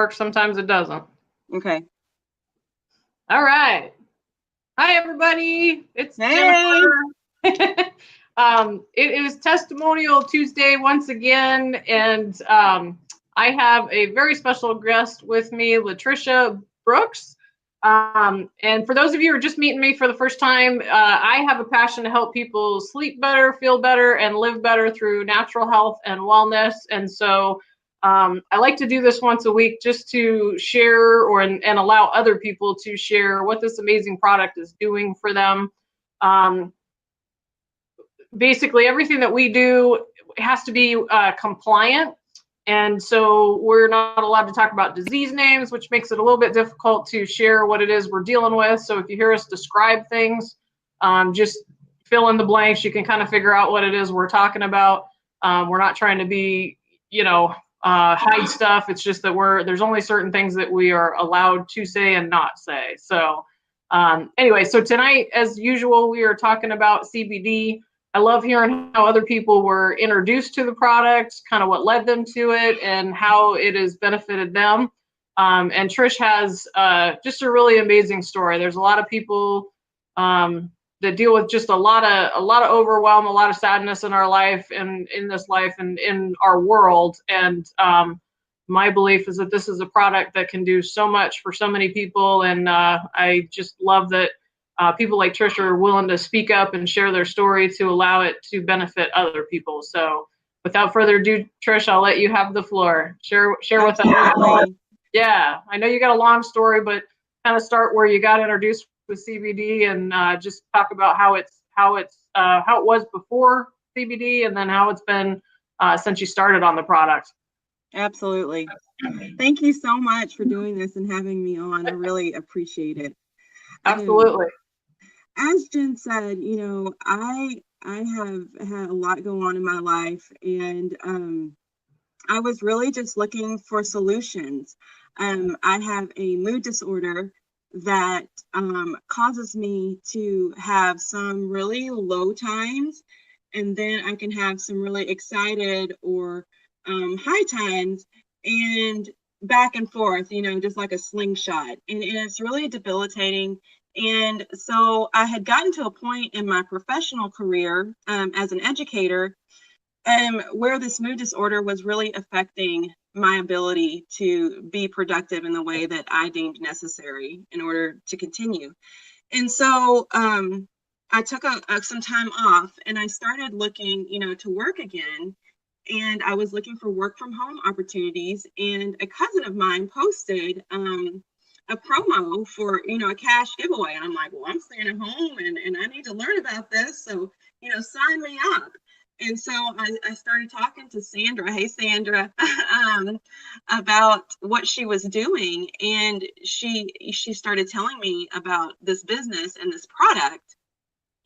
works, sometimes it doesn't. Okay. All right. Hi, everybody. It's Hey. Jennifer. It is Testimonial Tuesday once again, and I have a very special guest with me, Latrisha Brooks. And for those of you who are just meeting me for the first time, I have a passion to help people sleep better, feel better, and live better through natural health and wellness. And so I like to do this once a week just to share and allow other people to share what this amazing product is doing for them. Basically, everything that we do has to be compliant. And so we're not allowed to talk about disease names, which makes it a little bit difficult to share what it is we're dealing with. So if you hear us describe things, just fill in the blanks. You can kind of figure out what it is we're talking about. We're not trying to be, hide stuff. It's just that there's only certain things that we are allowed to say and not say. So anyway, so tonight, as usual, we are talking about CBD. I love hearing how other people were introduced to the product, kind of what led them to it, and how it has benefited them. And Trish has just a really amazing story. There's a lot of people that deal with just a lot of overwhelm, a lot of sadness in our life and in this life and in our world. And my belief is that this is a product that can do so much for so many people. And I just love that people like Trish are willing to speak up and share their story to allow it to benefit other people. So without further ado, Trish, I'll let you have the floor. Share with us. Yeah, I know you got a long story, but kind of start where you got introduced with CBD and just talk about how it was before CBD and then how it's been since you started on the product. Absolutely. Thank you so much for doing this and having me on. I really appreciate it. Absolutely. As Jen said, I have had a lot go on in my life, and I was really just looking for solutions. I have a mood disorder that causes me to have some really low times, and then I can have some really excited or high times, and back and forth, just like a slingshot. And it's really debilitating. And so I had gotten to a point in my professional career as an educator where this mood disorder was really affecting my ability to be productive in the way that I deemed necessary in order to continue. And so I took some time off and I started looking, to work again. And I was looking for work from home opportunities. And a cousin of mine posted a promo for, a cash giveaway. And I'm like, well, I'm staying at home and I need to learn about this. So, sign me up. And so I started talking to Sandra. Hey, Sandra, about what she was doing. And she started telling me about this business and this product.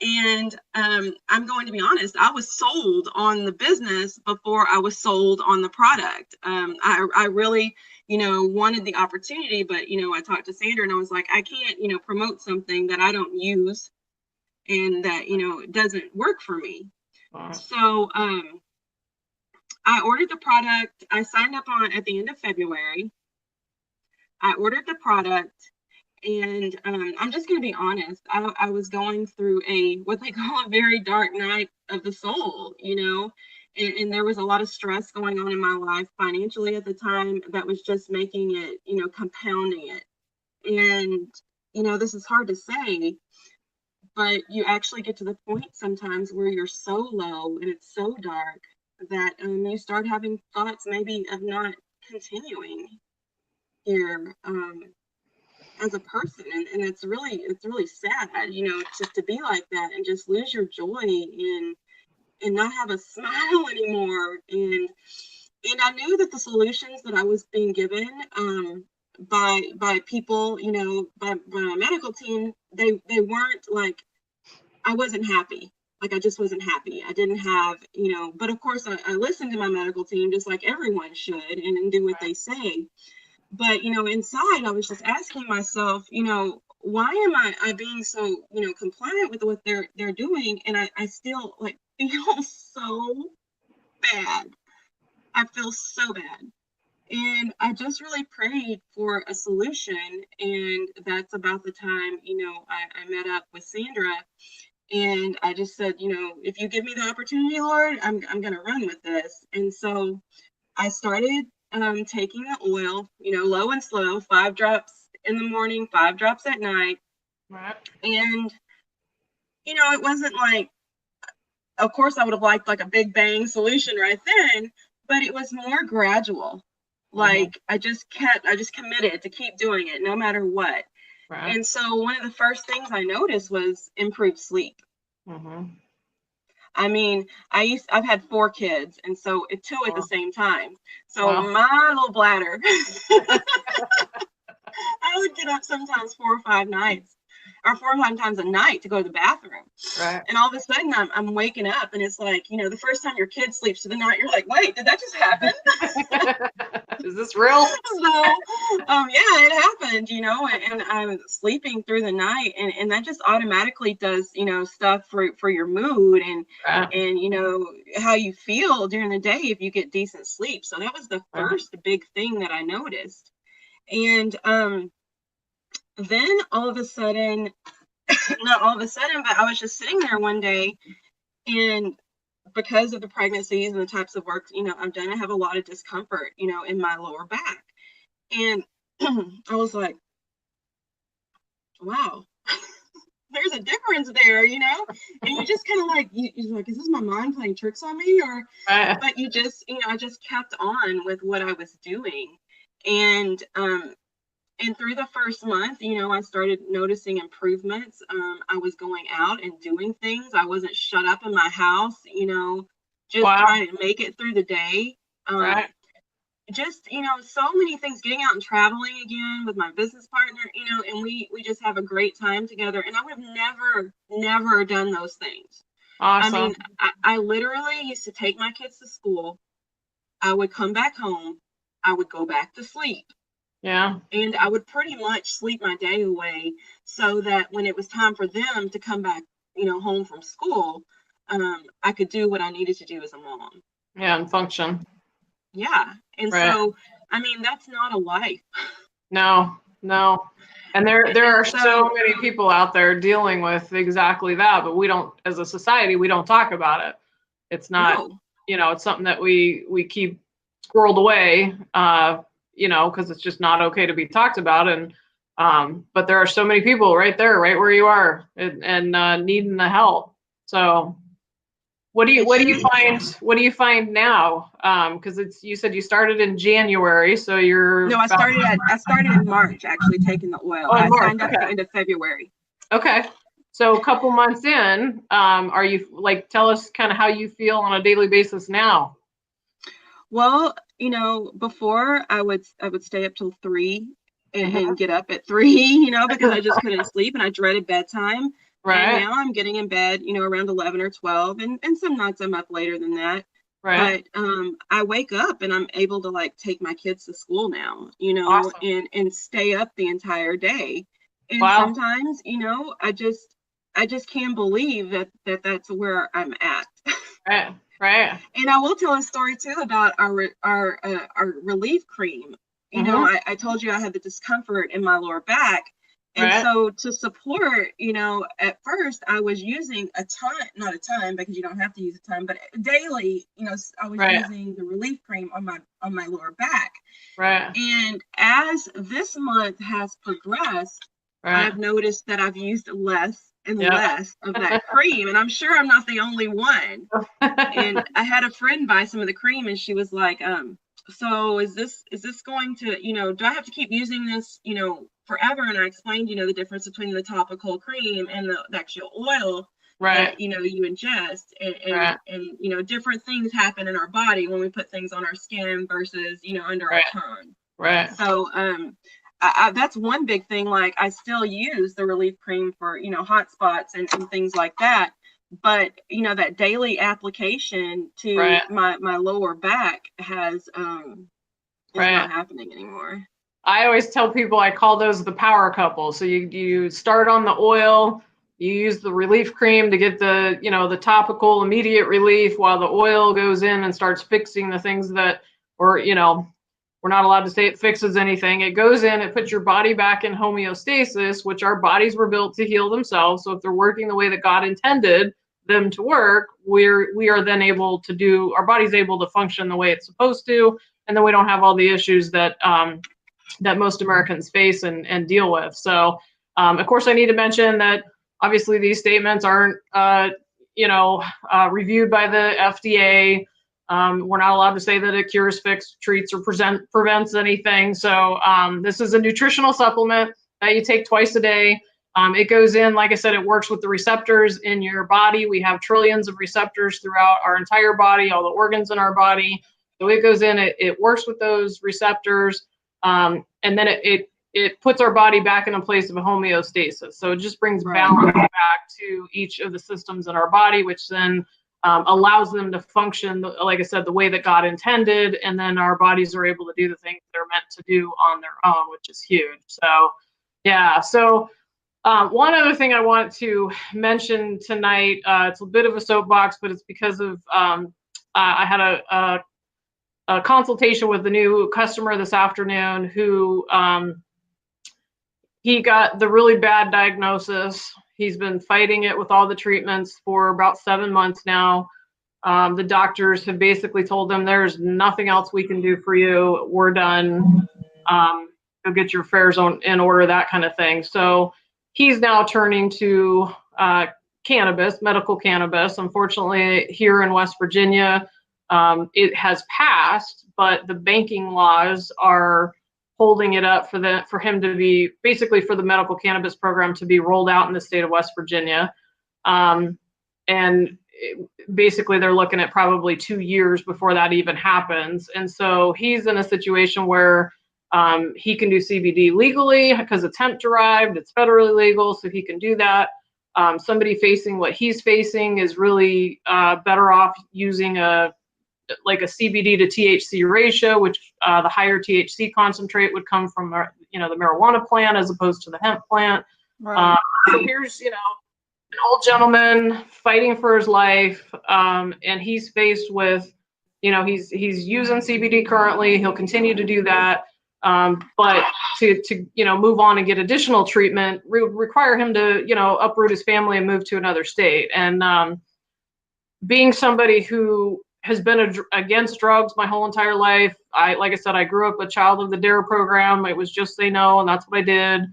And I'm going to be honest, I was sold on the business before I was sold on the product. I really, wanted the opportunity, but, I talked to Sandra and I was like, I can't, promote something that I don't use and that, doesn't work for me. Wow. So I ordered the product. I signed up on at the end of February. I ordered the product. And I'm just going to be honest, I was going through what they call a very dark night of the soul, and there was a lot of stress going on in my life financially at the time that was just making it, compounding it. And, this is hard to say, but you actually get to the point sometimes where you're so low and it's so dark that you start having thoughts maybe of not continuing here. As a person, and it's really sad, just to be like that and just lose your joy and not have a smile anymore. And I knew that the solutions that I was being given by people, by my medical team, they weren't like, I wasn't happy. Like I just wasn't happy. I didn't have, but of course I listened to my medical team just like everyone should and do what they say. But, inside, I was just asking myself, why am I being so, compliant with what they're doing? And I still feel so bad. I feel so bad. And I just really prayed for a solution. And that's about the time, I met up with Sandra, and I just said, if you give me the opportunity, Lord, I'm going to run with this. And so I started taking the oil, low and slow, 5 drops in the morning, 5 drops at night. Right. And, it wasn't like, of course, I would have liked like a big bang solution right then, but it was more gradual. Like I just committed to keep doing it no matter what. Right. And so one of the first things I noticed was improved sleep. I mean, I've had 4 kids, and so 2 at the same time. So my little bladder, I would get up sometimes 4 or 5 nights, or 4 or 5 times a night to go to the bathroom. Right. And all of a sudden I'm waking up, and it's like, the first time your kid sleeps through the night, you're like, wait, did that just happen? Is this real? So, yeah, it happened, and I'm sleeping through the night, and that just automatically does, stuff for your mood and how you feel during the day if you get decent sleep. So that was the first big thing that I noticed. And then all of a sudden, not all of a sudden, but I was just sitting there one day, and because of the pregnancies and the types of work, I've done, I have a lot of discomfort, in my lower back. And I was like, wow, there's a difference there, and you just kind of like, you're like, is this my mind playing tricks on me? Or, but you just, I just kept on with what I was doing. And through the first month, I started noticing improvements. I was going out and doing things. I wasn't shut up in my house, just trying to make it through the day. Just, so many things, getting out and traveling again with my business partner, and we just have a great time together. And I would have never done those things. Awesome. I mean, I literally used to take my kids to school. I would come back home. I would go back to sleep. Yeah. And I would pretty much sleep my day away so that when it was time for them to come back, home from school, I could do what I needed to do as a mom. Yeah, and function. Yeah. And so, I mean, that's not a life. No. And there are so many people out there dealing with exactly that, but we don't, as a society, we don't talk about it. It's not, it's something that we keep squirreled away, because it's just not okay to be talked about. And but there are so many people right there, right where you are, and needing the help. So what do you find now? Because you said you started in January, so you're I started in March, actually, taking the oil. I signed up at the end of February. Okay. So a couple months in, are you tell us kind of how you feel on a daily basis now? Well, before I would stay up till 3 and get up at 3, because I just couldn't sleep and I dreaded bedtime. Right. And now I'm getting in bed, around 11 or 12, and some nights I'm up later than that. Right. But I wake up and I'm able to take my kids to school now, awesome. and stay up the entire day. And sometimes, I just can't believe that's where I'm at. Right. And I will tell a story too about our relief cream. I told you I had the discomfort in my lower back. And so to support, at first I was using not a ton, because you don't have to use a ton, but daily, I was using the relief cream on my lower back. Right. And as this month has progressed, I've noticed that I've used less and less of that cream. And I'm sure I'm not the only one. And I had a friend buy some of the cream, and she was like, so is this going to, do I have to keep using this, forever? And I explained, the difference between the topical cream and the actual oil that, you ingest, and different things happen in our body when we put things on our skin versus, under our tongue. Right. So, that's one big thing. I still use the relief cream for, hot spots and things like that. But, that daily application to my lower back is not happening anymore. I always tell people, I call those the power couple. So you start on the oil, you use the relief cream to get the, the topical immediate relief, while the oil goes in and starts fixing the things that, or We're not allowed to say it fixes anything. It goes in, it puts your body back in homeostasis, which our bodies were built to heal themselves. So if they're working the way that God intended them to work, we are then able to do, our body's able to function the way it's supposed to, and then we don't have all the issues that that most Americans face and deal with. So of course I need to mention that obviously these statements aren't reviewed by the FDA. We're not allowed to say that it cures, fixes, treats, or prevents anything. So this is a nutritional supplement that you take twice a day. It goes in, like I said, it works with the receptors in your body. We have trillions of receptors throughout our entire body, all the organs in our body. So it goes in, it works with those receptors, and then it puts our body back in a place of homeostasis. So it just brings balance back to each of the systems in our body, which then allows them to function, like I said, the way that God intended. And then our bodies are able to do the things they're meant to do on their own, which is huge. So, yeah. So one other thing I want to mention tonight, it's a bit of a soapbox, but it's because of I had a consultation with the new customer this afternoon who he got the really bad diagnosis. He's been fighting it with all the treatments for about 7 months now. The doctors have basically told him there's nothing else we can do for you. We're done. Go get your affairs in order, that kind of thing. So he's now turning to cannabis, medical cannabis. Unfortunately, here in West Virginia, it has passed, but the banking laws are holding it up for him to be, basically for the medical cannabis program to be rolled out in the state of West Virginia. Basically they're looking at probably 2 years before that even happens. And so he's in a situation where he can do CBD legally because it's hemp derived, it's federally legal, so he can do that. Somebody facing what he's facing is really better off using a CBD to THC ratio, which the higher THC concentrate would come from the marijuana plant as opposed to the hemp plant. Right. So here's an old gentleman fighting for his life, and he's faced with he's using CBD currently. He'll continue to do that, but to move on and get additional treatment require him to uproot his family and move to another state. And being somebody who has been against drugs my whole entire life. Like I said, I grew up a child of the DARE program. It was just say no, and that's what I did.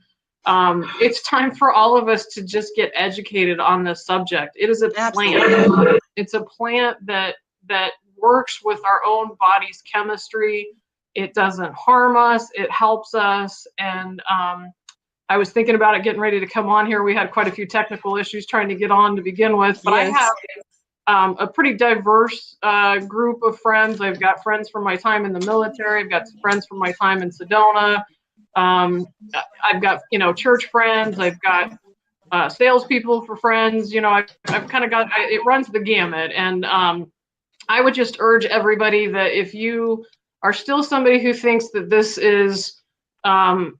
It's time for all of us to just get educated on this subject. It is a plant. It's a plant that works with our own body's chemistry. It doesn't harm us. It helps us. And I was thinking about it getting ready to come on here. We had quite a few technical issues trying to get on to begin with, but yes. I have a pretty diverse group of friends. I've got friends from my time in the military. I've got friends from my time in Sedona. I've got, church friends. I've got salespeople for friends. I've kind of got, it runs the gamut. And I would just urge everybody that if you are still somebody who thinks that this is, a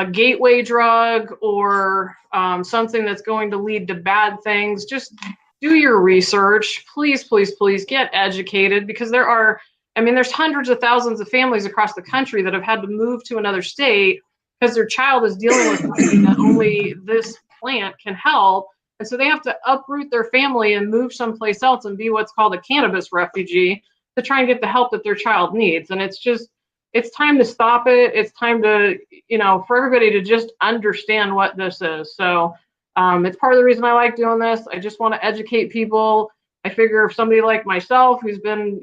gateway drug or something that's going to lead to bad things, just do your research. Please, please, please get educated, because there's hundreds of thousands of families across the country that have had to move to another state because their child is dealing with something that only this plant can help. And so they have to uproot their family and move someplace else and be what's called a cannabis refugee to try and get the help that their child needs. And it's time to stop it. It's time to, for everybody to just understand what this is. So it's part of the reason I like doing this. I just want to educate people. I figure if somebody like myself, who's been,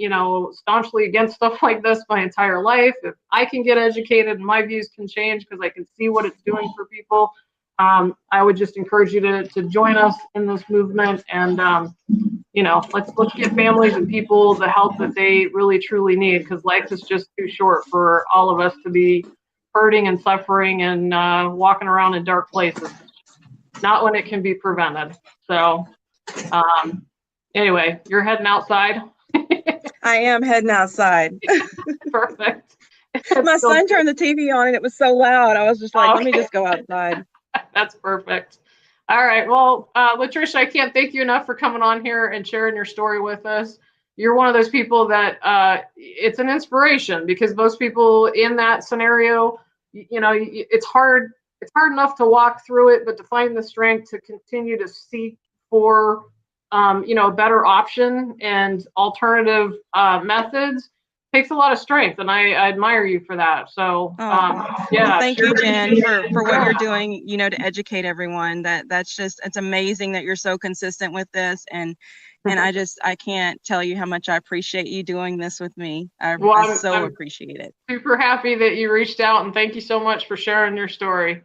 staunchly against stuff like this my entire life, if I can get educated and my views can change because I can see what it's doing for people, I would just encourage you to join us in this movement. And, let's give families and people the help that they really, truly need, because life is just too short for all of us to be hurting and suffering and walking around in dark places. Not when it can be prevented. So anyway, you're heading outside. I am heading outside. Perfect. My son turned the TV on and it was so loud. I was just like, Let me just go outside. That's perfect. All right. Well, Latrisha, I can't thank you enough for coming on here and sharing your story with us. you're one of those people that it's an inspiration, because most people in that scenario, it's hard. It's hard enough to walk through it, but to find the strength to continue to seek for, a better option and alternative methods takes a lot of strength, and I admire you for that. So, yeah. Well, thank you, Jen, for what you're doing, to educate everyone. It's amazing that you're so consistent with this, and I can't tell you how much I appreciate you doing this with me. I so appreciate it. Super happy that you reached out, and thank you so much for sharing your story.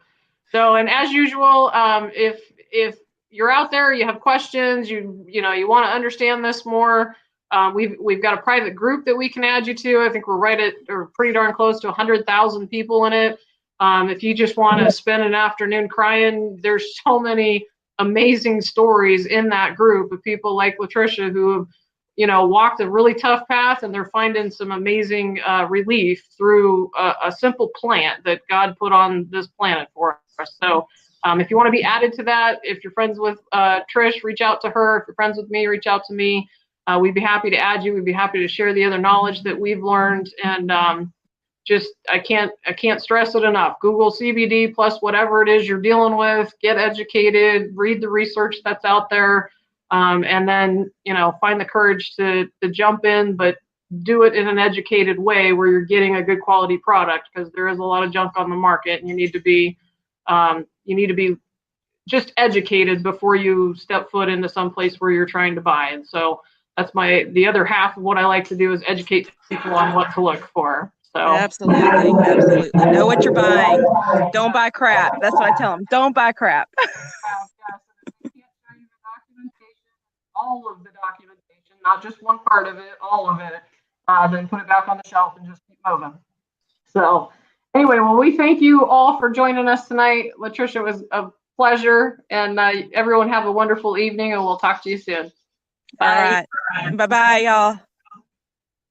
So, and as usual, if you're out there, you have questions, you want to understand this more, we've got a private group that we can add you to. I think we're pretty darn close to 100,000 people in it. If you just want to spend an afternoon crying, there's so many amazing stories in that group of people like Latrisha who have, walked a really tough path, and they're finding some amazing relief through a simple plant that God put on this planet for us. So if you want to be added to that, if you're friends with Trish, reach out to her. If you're friends with me, reach out to me. We'd be happy to add you. We'd be happy to share the other knowledge that we've learned. And I can't stress it enough. Google CBD plus whatever it is you're dealing with. Get educated. Read the research that's out there. And then, find the courage to jump in, but do it in an educated way where you're getting a good quality product, because there is a lot of junk on the market, and you need to be just educated before you step foot into some place where you're trying to buy. And so that's the other half of what I like to do, is educate people on what to look for. So absolutely know what you're buying. Don't buy crap. That's what I tell them. Don't buy crap. All of the documentation, not just one part of it, all of it, then put it back on the shelf and just keep moving. So anyway, well, we thank you all for joining us tonight. Latrisha, it was a pleasure, and everyone have a wonderful evening, and we'll talk to you soon. Bye. All right. Bye-bye, y'all.